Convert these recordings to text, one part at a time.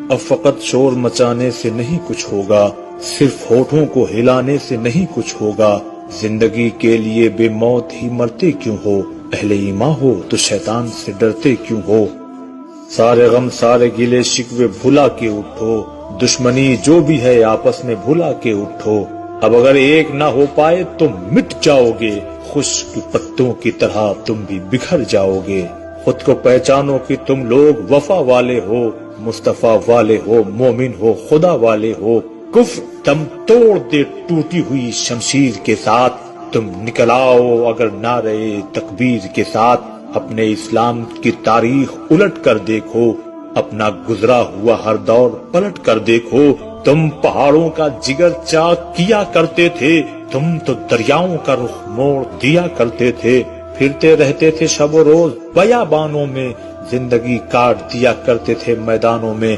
اب فقط شور مچانے سے نہیں کچھ ہوگا، صرف ہونٹوں کو ہلانے سے نہیں کچھ ہوگا۔ زندگی کے لیے بے موت ہی مرتے کیوں ہو، اہل ایمان ہو تو شیطان سے ڈرتے کیوں ہو۔ سارے غم سارے گلے شکوے بھلا کے اٹھو، دشمنی جو بھی ہے آپس میں بھلا کے اٹھو۔ اب اگر ایک نہ ہو پائے تو مٹ جاؤ گے، خشک پتوں کی طرح تم بھی بکھر جاؤ گے۔ خود کو پہچانو کہ تم لوگ وفا والے ہو، مصطفیٰ والے ہو، مومن ہو، خدا والے ہو۔ کفر دم توڑ دے ٹوٹی ہوئی شمشیر کے ساتھ، تم نکل آؤ اگر نعرے تکبیر کے ساتھ۔ اپنے اسلام کی تاریخ الٹ کر دیکھو، اپنا گزرا ہوا ہر دور پلٹ کر دیکھو۔ تم پہاڑوں کا جگر چاک کیا کرتے تھے، تم تو دریاؤں کا رخ موڑ دیا کرتے تھے۔ پھرتے رہتے تھے شب و روز بیابانوں میں، زندگی کاٹ دیا کرتے تھے میدانوں میں۔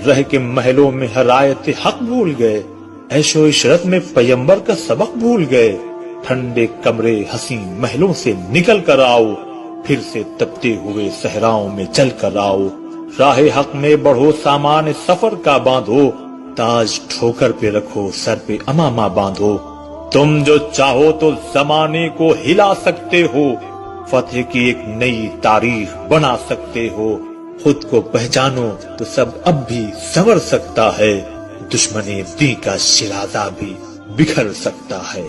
رہ کے محلوں میں ہر آیت حق بھول گئے، عیش و عشرت میں پیمبر کا سبق بھول گئے۔ ٹھنڈے کمرے حسین محلوں سے نکل کر آؤ، پھر سے تپتے ہوئے صحراؤں میں چل کر آؤ۔ راہ حق میں بڑھو، سامان سفر کا باندھو، تاج ٹھوکر پہ رکھو، سر پہ امامہ باندھو۔ تم جو چاہو تو زمانے کو ہلا سکتے ہو، فتح کی ایک نئی تاریخ بنا سکتے ہو۔ خود کو پہچانو تو سب اب بھی سنور سکتا ہے، دشمن دین کا شیرازہ بھی بکھر سکتا ہے۔